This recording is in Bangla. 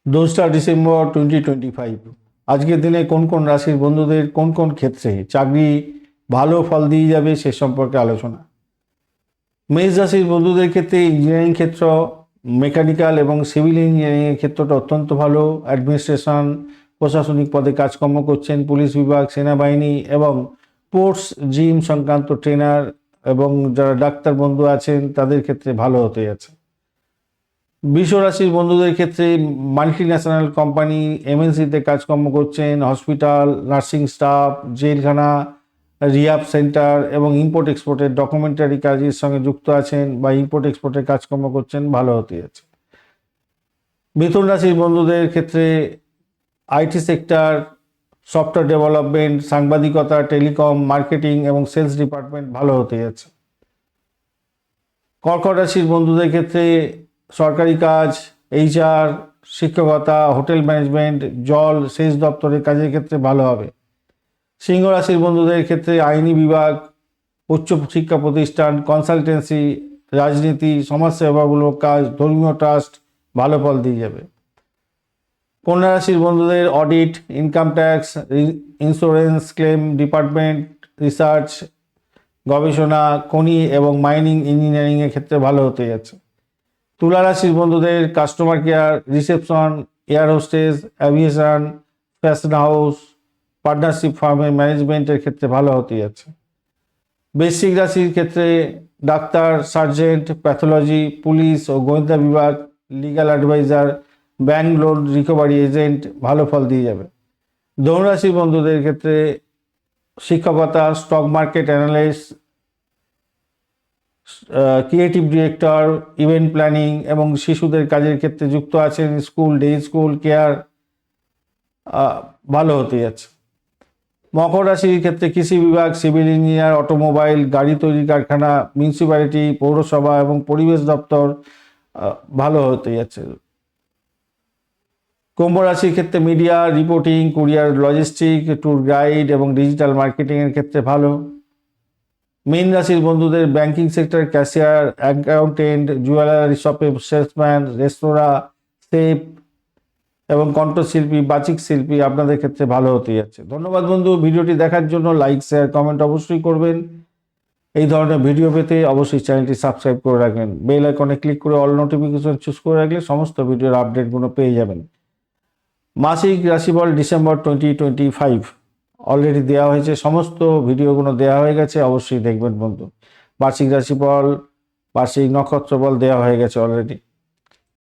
2 ডিসেম্বর 2025 আজকের দিনে কোন কোন রাশির বন্ধুদের কোন কোন ক্ষেত্রে চাকরি ভালো ফল দিয়ে যাবে সে সম্পর্কে আলোচনা। মেষ রাশির বন্ধুদের ক্ষেত্রে ইঞ্জিনিয়ারিং ক্ষেত্র, মেকানিক্যাল এবং সিভিল ইঞ্জিনিয়ারিংয়ের ক্ষেত্রটা অত্যন্ত ভালো। অ্যাডমিনিস্ট্রেশন, প্রশাসনিক পদে কাজকর্ম করছেন, পুলিশ বিভাগ, সেনাবাহিনী এবং স্পোর্টস জিম সংক্রান্ত ট্রেনার এবং যারা ডাক্তার বন্ধু আছেন তাদের ক্ষেত্রে ভালো হতে যাচ্ছে। বৃষ রাশির বন্ধুদের ক্ষেত্রে মাল্টি ন্যাশনাল কোম্পানি, এমএনসিতে কাজকর্ম করছেন, হসপিটাল, নার্সিং স্টাফ, জেলখানা, রিহাব সেন্টার এবং ইম্পোর্ট এক্সপোর্টের ডকুমেন্টারি কাজের সঙ্গে যুক্ত আছেন বা ইম্পোর্ট এক্সপোর্টের কাজকর্ম করছেন, ভালো হতে যাচ্ছে। মিথুন রাশির বন্ধুদের ক্ষেত্রে আইটি সেক্টর, সফটওয়্যার ডেভেলপমেন্ট, সাংবাদিকতা, টেলিকম, মার্কেটিং এবং সেলস ডিপার্টমেন্ট ভালো হতে যাচ্ছে। কর্কট রাশির বন্ধুদের ক্ষেত্রে সরকারি কাজ, এইচআর, শিক্ষকতা, হোটেল ম্যানেজমেন্ট, জল সেচ দপ্তরের কাজের ক্ষেত্রে ভালো হবে। সিংহ রাশির বন্ধুদের ক্ষেত্রে আইনি বিভাগ, উচ্চ শিক্ষা প্রতিষ্ঠান, কনসালটেন্সি, রাজনীতি, সমাজসেবামূলক কাজ, ধর্মীয় ট্রাস্ট ভালো ফল দিয়ে যাবে। কন্যা রাশির বন্ধুদের audit, income tax, insurance claim department, research, গবেষণা, খনি এবং মাইনিং ইঞ্জিনিয়ারিংয়ের ক্ষেত্রে ভালো হতে যাচ্ছে। তুলা রাশির বন্ধুদের customer care, reception, air hostess, aviation, fashion house, partnership ফার্মের ম্যানেজমেন্টের ক্ষেত্রে ভালো হতে যাচ্ছে। বৃশ্চিক রাশির ক্ষেত্রে ডাক্তার, সার্জেন্ট, প্যাথোলজি, পুলিশ ও গোয়েন্দা বিভাগ, legal adviser, bank loan recovery agent ভালো ফল দিয়ে যাবে। ধনুরাশির বন্ধুদের ক্ষেত্রে শিক্ষকতা, stock market analyst, creative director, event planning এবং শিশুদের কাজের ক্ষেত্রে যুক্ত আছেন, স্কুল, ডে স্কুল, কেয়ার ভালো হতে যাচ্ছে। মকর রাশির ক্ষেত্রে কৃষি বিভাগ, সিভিল ইঞ্জিনিয়ার, অটোমোবাইল, গাড়ি তৈরি কারখানা, মিউনিসিপ্যালিটি, পৌরসভা এবং পরিবেশ দপ্তর ভালো হতে যাচ্ছে। কুম্ভ রাশির ক্ষেত্রে media, reporting, courier, logistic, tour guide এবং ডিজিটাল মার্কেটিংয়ের ক্ষেত্রে ভালো। মীন রাশির বন্ধুদের banking sector, cashier, accountant, jewellery শপে সেলসম্যান, রেস্তোরাঁ, শেফ এবং কণ্ঠশিল্পী, বাচিক শিল্পী আপনাদের ক্ষেত্রে ভালো হতে যাচ্ছে। ধন্যবাদ বন্ধু, ভিডিওটি দেখার জন্য লাইক, শেয়ার, কমেন্ট অবশ্যই করবেন। এই ধরনের ভিডিও পেতে অবশ্যই চ্যানেলটি সাবস্ক্রাইব করে রাখবেন। বেল আইকনে ক্লিক করে অল নোটিফিকেশন চুজ করে রাখলে সমস্ত ভিডিওর আপডেটগুলো পেয়ে যাবেন। মাসিক রাশিফল ডিসেম্বর 2025 অলরেডি দেওয়া হয়েছে, সমস্ত ভিডিওগুলো দেওয়া হয়ে গেছে, অবশ্যই দেখবেন বন্ধু। বার্ষিক রাশিফল, বার্ষিক নক্ষত্রফল দেওয়া হয়ে গেছে অলরেডি।